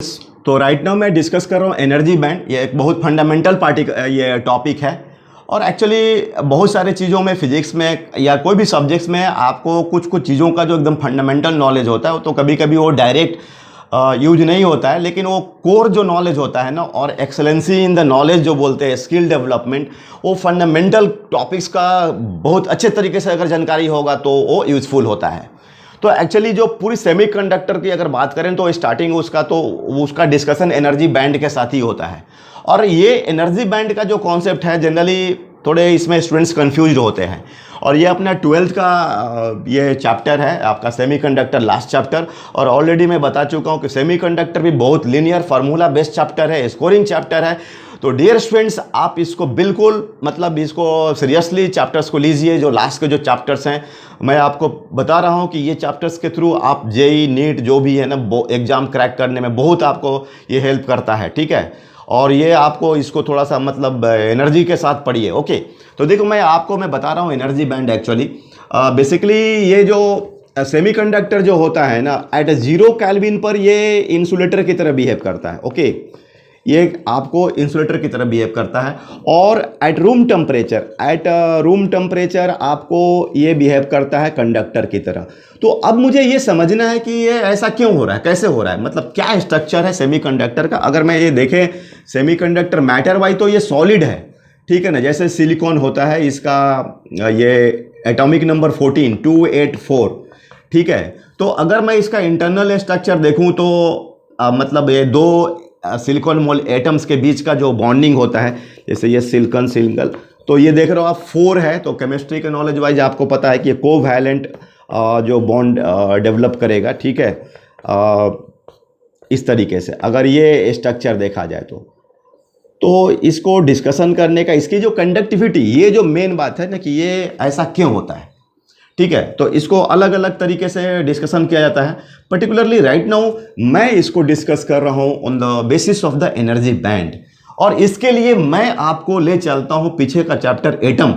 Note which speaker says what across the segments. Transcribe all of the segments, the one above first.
Speaker 1: तो right now मैं discuss कर रहा हूँ एनर्जी बैंड। ये एक बहुत फंडामेंटल ये टॉपिक है और एक्चुअली बहुत सारे चीज़ों में फिजिक्स में या कोई भी सब्जेक्ट्स में आपको कुछ कुछ चीज़ों का जो एकदम फंडामेंटल नॉलेज होता है तो कभी कभी वो डायरेक्ट यूज नहीं होता है, लेकिन वो कोर जो नॉलेज होता है ना और एक्सेलेंसी इन द नॉलेज जो बोलते हैं स्किल डेवलपमेंट, वो फंडामेंटल टॉपिक्स का बहुत अच्छे तरीके से अगर जानकारी होगा तो वो यूज़फुल होता है। तो एक्चुअली जो पूरी सेमीकंडक्टर की अगर बात करें तो स्टार्टिंग उसका डिस्कशन एनर्जी बैंड के साथ ही होता है। और ये एनर्जी बैंड का जो कॉन्सेप्ट है जनरली थोड़े इसमें स्टूडेंट्स कंफ्यूज्ड होते हैं और ये अपना 12th का ये चैप्टर है आपका सेमीकंडक्टर लास्ट चैप्टर। और ऑलरेडी मैं बता चुका हूँ कि सेमीकंडक्टर भी बहुत लीनियर फार्मूला बेस्ड चैप्टर है, स्कोरिंग चैप्टर है। तो डियर स्टूडेंट्स, आप इसको बिल्कुल इसको सीरियसली चैप्टर्स को लीजिए। जो लास्ट के जो चैप्टर्स हैं मैं आपको बता रहा हूँ कि ये चैप्टर्स के थ्रू आप जेई नीट जो भी है ना एग्ज़ाम क्रैक करने में बहुत आपको ये हेल्प करता है, ठीक है। और ये आपको इसको थोड़ा सा एनर्जी के साथ पढ़िए, ओके। तो देखो मैं बता रहा हूँ एनर्जी बैंड एक्चुअली बेसिकली ये जो सेमीकंडक्टर जो होता है ना एट 0 केल्विन पर ये इंसुलेटर की तरह बिहेव करता है, ओके। ये आपको इंसुलेटर की तरह बिहेव करता है और एट रूम टेम्परेचर आपको ये बिहेव करता है कंडक्टर की तरह। तो अब मुझे ये समझना है कि ये ऐसा क्यों हो रहा है, कैसे हो रहा है, मतलब क्या स्ट्रक्चर है सेमीकंडक्टर का। अगर मैं ये देखें सेमीकंडक्टर मैटर वाइज तो ये सॉलिड है, ठीक है ना। जैसे सिलिकॉन होता है, इसका ये एटॉमिक नंबर 14 284, ठीक है। तो अगर मैं इसका इंटरनल स्ट्रक्चर देखूं तो ये दो सिलिकॉन मोल एटम्स के बीच का जो बॉन्डिंग होता है, जैसे ये सिलिकॉन सिंगल, तो ये देख रहे हो आप 4 है। तो केमिस्ट्री के नॉलेज वाइज आपको पता है कि ये कोवैलेंट जो बॉन्ड डेवलप करेगा, ठीक है। इस तरीके से अगर ये स्ट्रक्चर देखा जाए तो इसको डिस्कशन करने का, इसकी जो कंडक्टिविटी, ये जो मेन बात है ना कि ये ऐसा क्यों होता है, ठीक है। तो इसको अलग अलग तरीके से डिस्कशन किया जाता है। पर्टिकुलरली राइट नाउ मैं इसको डिस्कस कर रहा हूं on the basis of the energy band. और इसके लिए मैं आपको ले चलता हूं पीछे का चैप्टर एटम,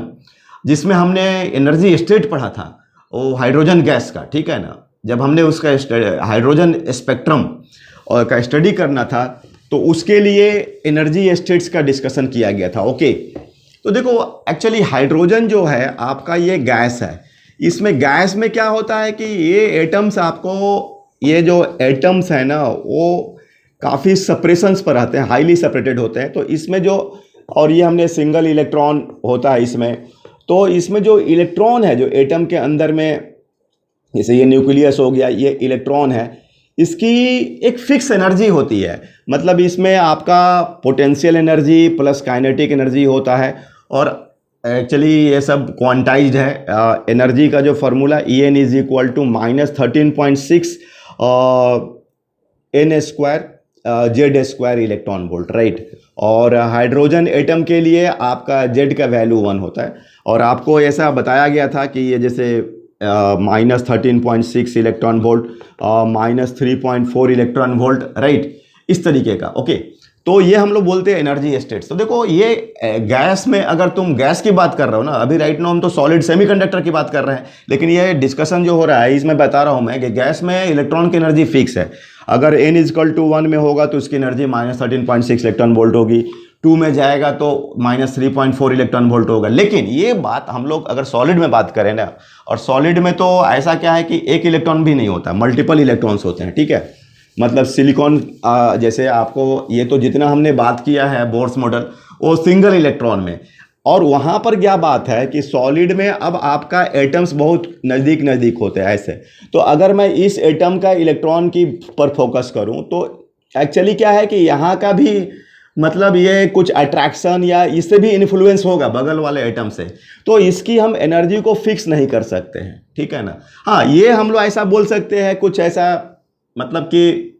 Speaker 1: जिसमें हमने एनर्जी स्टेट पढ़ा था, वो हाइड्रोजन गैस का, ठीक है ना। जब हमने उसका हाइड्रोजन स्पेक्ट्रम और का स्टडी करना था तो उसके लिए एनर्जी स्टेट्स का डिस्कशन किया गया था, ओके। तो देखो एक्चुअली हाइड्रोजन जो है आपका ये गैस है। इसमें गैस में क्या होता है कि ये एटम्स आपको, ये जो एटम्स है ना वो काफ़ी सेपरेशंस पर आते हैं, हाईली सेपरेटेड होते हैं। तो इसमें जो, और ये हमने सिंगल इलेक्ट्रॉन होता है इसमें, तो इसमें जो इलेक्ट्रॉन है जो एटम के अंदर में, जैसे ये न्यूक्लियस हो गया, ये इलेक्ट्रॉन है, इसकी एक फिक्स एनर्जी होती है। मतलब इसमें आपका potential energy plus kinetic energy होता है। और एक्चुअली ये सब क्वांटाइज्ड है। एनर्जी का जो formula En is equal to -13.6 n square Z square electron volt, right. और हाइड्रोजन एटम के लिए आपका जेड का वैल्यू 1 होता है। और आपको ऐसा बताया गया था कि ये जैसे -13.6 electron volt, -3.4 electron volt, right, इस तरीके का, ओके। तो ये हम लोग बोलते हैं एनर्जी स्टेट्स। तो देखो ये गैस में, अगर तुम गैस की बात कर रहे हो ना, अभी राइट नाउ हम तो सॉलिड सेमीकंडक्टर की बात कर रहे हैं, लेकिन ये डिस्कशन जो हो रहा है इसमें बता रहा हूं मैं कि गैस में इलेक्ट्रॉन की एनर्जी फिक्स है। अगर n इक्वल टू 1 में होगा तो उसकी एनर्जी -13.6 इलेक्ट्रॉन वोल्ट होगी, 2 में जाएगा तो -3.4 इलेक्ट्रॉन वोल्ट होगा। लेकिन ये बात हम लोग अगर सॉलिड में बात करें ना, और सॉलिड में तो ऐसा क्या है कि एक इलेक्ट्रॉन भी नहीं होता, मल्टीपल इलेक्ट्रॉन्स होते हैं, ठीक है। मतलब सिलिकॉन जैसे आपको ये तो जितना हमने बात किया है बोर्स मॉडल, वो सिंगल इलेक्ट्रॉन में। और वहाँ पर क्या बात है कि सॉलिड में अब आपका एटम्स बहुत नज़दीक नज़दीक होते हैं ऐसे। तो अगर मैं इस एटम का इलेक्ट्रॉन की पर फोकस करूँ तो एक्चुअली क्या है कि यहाँ का भी ये कुछ अट्रैक्शन या इससे भी इन्फ्लुएंस होगा बगल वाले एटम से। तो इसकी हम एनर्जी को फिक्स नहीं कर सकते हैं, ठीक है ना। हाँ, ये हम लोग ऐसा बोल सकते हैं कुछ ऐसा, कि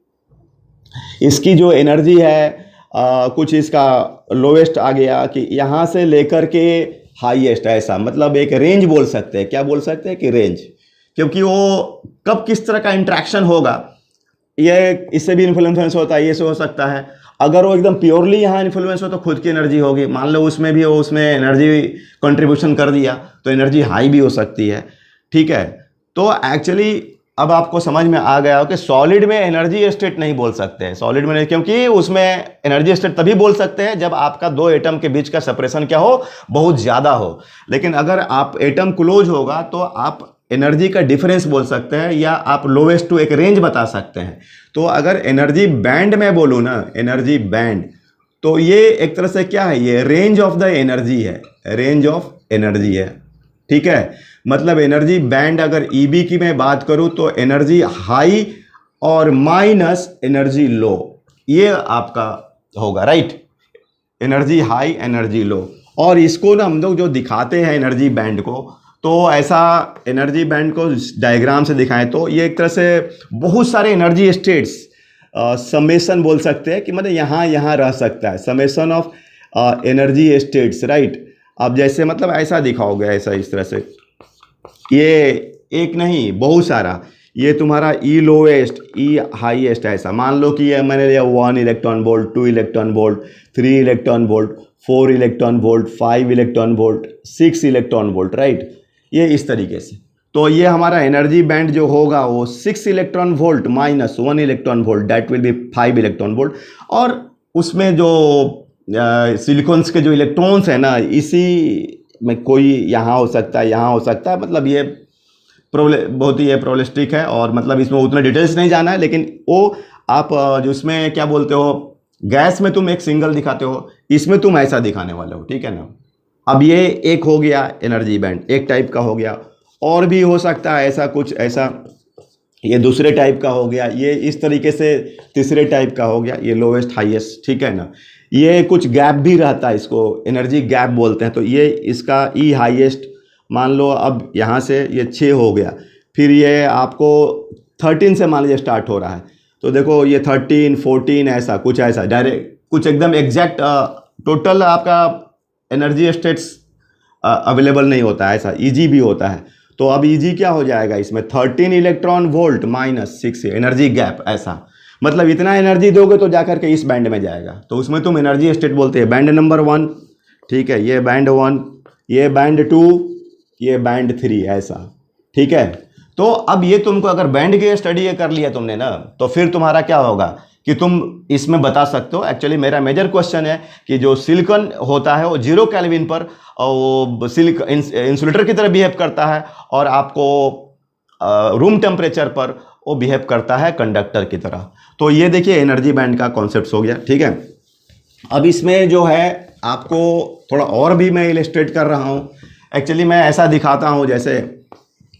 Speaker 1: इसकी जो एनर्जी है कुछ इसका लोवेस्ट आ गया कि यहाँ से लेकर के हाईएस्ट, ऐसा एक रेंज बोल सकते हैं। क्या बोल सकते हैं कि रेंज, क्योंकि वो कब किस तरह का इंट्रैक्शन होगा ये इससे भी इन्फ्लुएंस होता है, ये से हो सकता है। अगर वो एकदम प्योरली यहाँ इन्फ्लुएंस हो तो खुद की एनर्जी होगी, मान लो उसमें भी उसमें एनर्जी कंट्रीब्यूशन कर दिया तो एनर्जी हाई भी हो सकती है, ठीक है। तो एक्चुअली अब आपको समझ में आ गया हो कि सॉलिड में एनर्जी स्टेट नहीं बोल सकते हैं, सॉलिड में नहीं, क्योंकि उसमें एनर्जी स्टेट तभी बोल सकते हैं जब आपका दो एटम के बीच का सेपरेशन क्या हो, बहुत ज़्यादा हो। लेकिन अगर आप एटम क्लोज होगा तो आप एनर्जी का डिफरेंस बोल सकते हैं, या आप लोवेस्ट टू एक रेंज बता सकते हैं। तो अगर एनर्जी बैंड में बोलूँ ना, एनर्जी बैंड, तो ये एक तरह से क्या है, ये रेंज ऑफ द एनर्जी है, रेंज ऑफ एनर्जी है, ठीक है। मतलब एनर्जी बैंड अगर ईबी की मैं बात करूं तो एनर्जी हाई और माइनस एनर्जी लो, ये आपका होगा, right. Energy high energy low, और इसको ना हम लोग जो दिखाते हैं एनर्जी बैंड को, तो ऐसा एनर्जी बैंड को डायग्राम से दिखाएं तो ये एक तरह से बहुत सारे एनर्जी स्टेट्स समेशन बोल सकते हैं, कि मतलब यहाँ यहाँ रह सकता है, summation of energy states, right. अब जैसे मतलब ऐसा दिखाओगे, ऐसा इस तरह से, ये एक नहीं बहुत सारा, ये तुम्हारा ई लोएस्ट ई हाईएस्ट, ऐसा मान लो कि ये मैंने लिया 1 electron volt, 2 electron volt, 3 electron volt, 4 electron volt, 5 electron volt, 6 electron volt, right. ये इस तरीके से, तो ये हमारा एनर्जी बैंड जो होगा वो 6 electron volt minus 1 electron volt, that will be 5 electron volt. और उसमें जो सिलिकॉन्स के जो इलेक्ट्रॉन्स है ना, इसी में कोई यहाँ हो सकता है, यहाँ हो सकता है, मतलब ये बहुत ही ये प्रोबेबिलिस्टिक है, और मतलब इसमें उतना डिटेल्स नहीं जाना है। लेकिन वो आप जो इसमें क्या बोलते हो, गैस में तुम एक सिंगल दिखाते हो, इसमें तुम ऐसा दिखाने वाले हो, ठीक है ना। अब ये एक हो गया एनर्जी बैंड, एक टाइप का हो गया, और भी हो सकता है ऐसा कुछ, ऐसा ये दूसरे टाइप का हो गया, ये इस तरीके से तीसरे टाइप का हो गया, ये लोवेस्ट हाईएस्ट, ठीक है ना। ये कुछ गैप भी रहता है, इसको एनर्जी गैप बोलते हैं। तो ये इसका ई हाईएस्ट मान लो, अब यहाँ से ये 6 हो गया, फिर ये आपको 13 से मान लीजिए स्टार्ट हो रहा है, तो देखो ये 13, 14 ऐसा कुछ, ऐसा डायरेक्ट कुछ एकदम एग्जैक्ट टोटल आपका एनर्जी स्टेट्स अवेलेबल नहीं होता है, ऐसा ईजी भी होता है। तो अब ईजी क्या हो जाएगा इसमें, 13 electron volt minus 6 energy gap, ऐसा मतलब इतना एनर्जी दोगे तो जाकर के इस बैंड में जाएगा, तो उसमें तुम एनर्जी स्टेट बोलते हैं बैंड नंबर 1, ठीक है, ये बैंड 1, ये बैंड 2, ये बैंड 3, ऐसा, ठीक है। तो अब ये तुमको अगर बैंड की स्टडी ये कर लिया तुमने ना, तो फिर तुम्हारा क्या होगा कि तुम इसमें बता सकते हो। एक्चुअली मेरा मेजर क्वेश्चन है कि जो सिलिकॉन होता है वो 0 केल्विन पर वो इंसुलेटर की तरह बिहेव करता है, और आपको रूम टेम्परेचर पर वो बिहेव करता है कंडक्टर की तरह। तो ये देखिए एनर्जी बैंड का कॉन्सेप्ट हो गया, ठीक है। अब इसमें जो है आपको थोड़ा और भी मैं इलस्ट्रेट कर रहा हूँ। एक्चुअली मैं ऐसा दिखाता हूँ, जैसे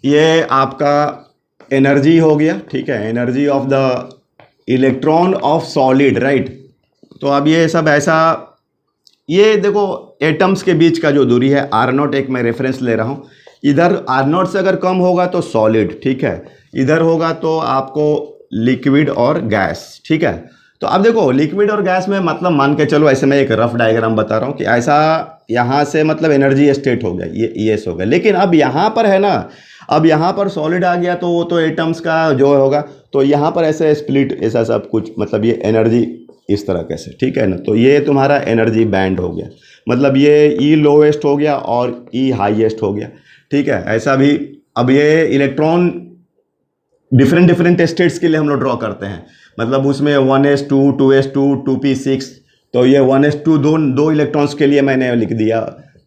Speaker 1: ये आपका एनर्जी हो गया, ठीक है, energy of the electron of solid, right. तो अब ये सब ऐसा, ये देखो एटम्स के बीच का जो दूरी है R0, एक मैं रेफरेंस ले रहा हूँ, इधर R0 से अगर कम होगा तो सॉलिड, ठीक है, इधर होगा तो आपको लिक्विड और गैस, ठीक है। तो अब देखो लिक्विड और गैस में मतलब मान के चलो, ऐसे मैं एक रफ डायग्राम बता रहा हूँ कि ऐसा यहाँ से मतलब एनर्जी स्टेट हो गया, ये हो गया। लेकिन अब यहाँ पर है ना, अब यहाँ पर सॉलिड आ गया तो वो तो एटम्स का जो होगा, तो यहाँ पर ऐसे स्प्लिट ऐसा सब कुछ, मतलब ये एनर्जी इस तरह कैसे, ठीक है ना। तो ये तुम्हारा एनर्जी बैंड हो गया, मतलब ये ई लोएस्ट हो गया और ई हाईएस्ट हो गया, ठीक है, ऐसा भी। अब ये इलेक्ट्रॉन डिफरेंट स्टेट्स के लिए हम लोग ड्रॉ करते हैं, मतलब उसमें 1s2, 2s2, 2p6, तो ये 1s2 दो इलेक्ट्रॉन्स के लिए मैंने लिख दिया,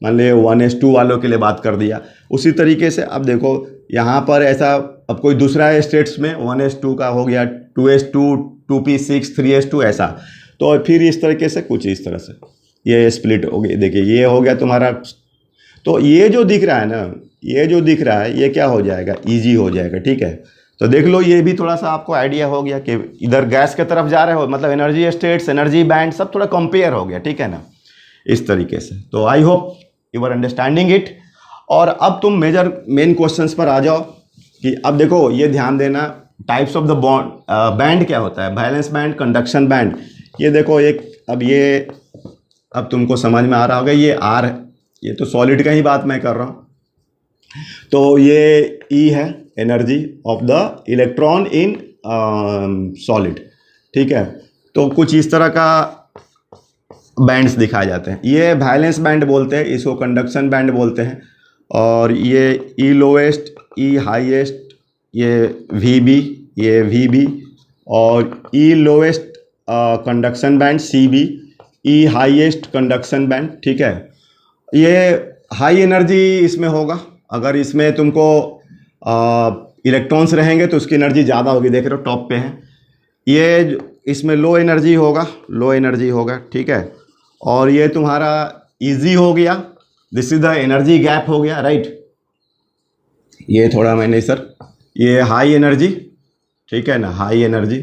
Speaker 1: मान लीजिए 1s2 वालों के लिए बात कर दिया। उसी तरीके से अब देखो यहाँ पर ऐसा, अब कोई दूसरा स्टेट्स में 1s2 का हो गया, 2s2, 2p6, 3s2 ऐसा, तो फिर इस तरीके से कुछ इस तरह से ये स्प्लिट हो गई। देखिए ये हो गया तुम्हारा, तो ये जो दिख रहा है ना, ये जो दिख रहा है ये क्या हो जाएगा, ईजी हो जाएगा, ठीक है। तो देख लो ये भी थोड़ा सा आपको आइडिया हो गया कि इधर गैस के तरफ जा रहे हो, मतलब एनर्जी स्टेट्स, एनर्जी बैंड सब थोड़ा कंपेयर हो गया, ठीक है ना, इस तरीके से। तो I hope you are understanding it. और अब तुम मेन क्वेश्चंस पर आ जाओ कि अब देखो ये ध्यान देना, types of the bond band क्या होता है, वैलेंस बैंड, कंडक्शन बैंड। ये देखो एक, अब ये अब तुमको समझ में आ रहा होगा, ये आर, ये तो सॉलिड का ही बात मैं कर रहा हूँ, तो ये ई है energy of the electron in solid, ठीक है। तो कुछ इस तरह का बैंड्स दिखाए जाते हैं, ये वैलेंस बैंड बोलते हैं, इसको कंडक्शन बैंड बोलते हैं। और ये ई लोएस्ट, ई हाईएस्ट, ये वी बी, ये वी बी, और E lowest conduction band C B, E highest conduction band, ठीक है। ये हाई एनर्जी इसमें होगा, अगर इसमें तुमको इलेक्ट्रॉन्स रहेंगे तो उसकी एनर्जी ज़्यादा होगी, देख रहे हो टॉप पे है। ये इसमें लो एनर्जी होगा, लो एनर्जी होगा, ठीक है। और ये तुम्हारा इजी हो गया, this is the energy gap हो गया, राइट। ये थोड़ा मैंने सर, ये हाई एनर्जी, ठीक है ना, हाई एनर्जी।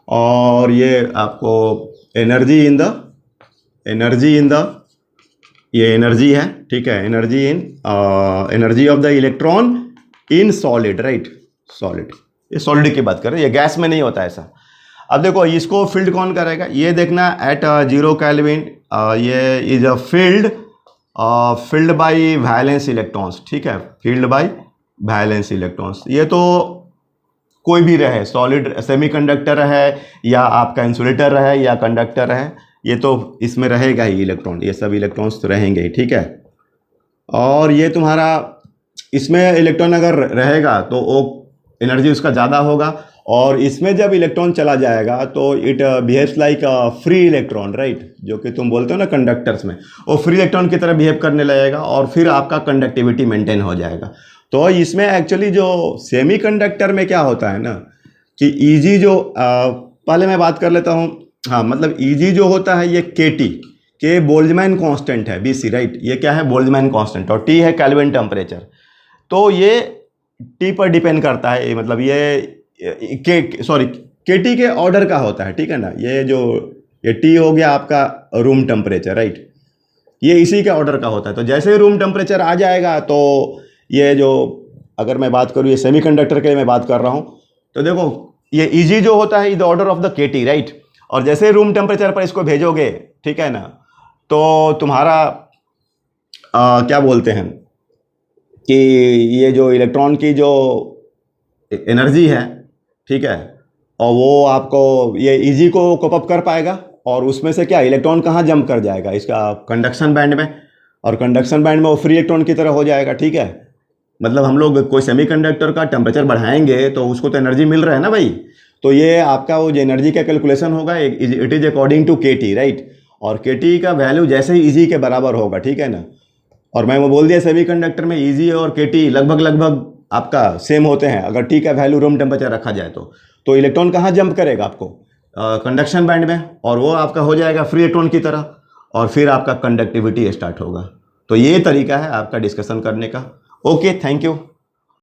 Speaker 1: और ये आपको एनर्जी इन द ये एनर्जी है, ठीक है, energy in energy of the electron in solid, right, solid. ये सॉलिड की बात कर रहे हैं, ये गैस में नहीं होता ऐसा। अब देखो इसको फील्ड कौन करेगा, ये देखना एट 0 केल्विन, ये is a filled by valence electrons, ठीक है, फील्ड बाय वैलेंस इलेक्ट्रॉन्स। ये तो कोई भी रहे, सॉलिड सेमीकंडक्टर रहे या आपका इंसुलेटर रहे या कंडक्टर है, ये तो इसमें रहेगा ही इलेक्ट्रॉन, ये सब इलेक्ट्रॉन्स तो रहेंगे ही, ठीक है। और ये तुम्हारा इसमें इलेक्ट्रॉन अगर रहेगा तो वो एनर्जी उसका ज़्यादा होगा, और इसमें जब इलेक्ट्रॉन चला जाएगा तो it behaves like free electron, right, जो कि तुम बोलते हो ना कंडक्टर्स में, वो फ्री इलेक्ट्रॉन की तरह बिहेव करने लगेगा और फिर आपका कंडक्टिविटी मेंटेन हो जाएगा। तो इसमें एक्चुअली जो सेमीकंडक्टर में क्या होता है ना कि ईजी जो पहले मैं बात कर लेता हूँ, हाँ, मतलब ईजी जो होता है ये के बोल्ट्जमैन कांस्टेंट है, बीसी, राइट, ये क्या है, बोल्ट्जमैन कांस्टेंट, और टी है केल्विन टेम्परेचर। तो ये टी पर डिपेंड करता है, मतलब ये के टी के ऑर्डर का होता है, ठीक है ना। ये टी हो गया आपका रूम टेम्परेचर, राइट, ये इसी के ऑर्डर का होता है। तो जैसे ही रूम टेम्परेचर आ जाएगा तो ये जो, अगर मैं बात करूँ ये सेमीकंडक्टर के लिए मैं बात कर रहा हूँ, तो देखो ये ईजी जो होता है द ऑर्डर ऑफ द के टी, राइट, और जैसे ही रूम टेम्परेचर पर इसको भेजोगे, ठीक है ना, तो तुम्हारा क्या बोलते हैं कि ये जो इलेक्ट्रॉन की जो एनर्जी है, ठीक है, और वो आपको ये इजी को कोप अप कर पाएगा, और उसमें से क्या इलेक्ट्रॉन कहाँ जंप कर जाएगा, इसका कंडक्शन बैंड में, और कंडक्शन बैंड में वो फ्री इलेक्ट्रॉन की तरह हो जाएगा, ठीक है। मतलब हम लोग कोई सेमीकंडक्टर का टेम्परेचर बढ़ाएंगे तो उसको तो एनर्जी मिल रहा है ना भाई, तो ये आपका वो जो एनर्जी का कैलकुलेशन होगा इट इज अकॉर्डिंग टू के टी, राइट, और के टी का वैल्यू जैसे ही इजी के बराबर होगा, ठीक है ना। और मैं वो बोल दिया सेमीकंडक्टर में इजी और के टी लगभग आपका सेम होते हैं, अगर टी का वैल्यू रूम टेम्परेचर रखा जाए तो इलेक्ट्रॉन कहाँ जंप करेगा आपको, कंडक्शन बैंड में, और वो आपका हो जाएगा फ्री इलेक्ट्रॉन की तरह, और फिर आपका कंडक्टिविटी स्टार्ट होगा। तो ये तरीका है आपका डिस्कशन करने का। Okay, thank you.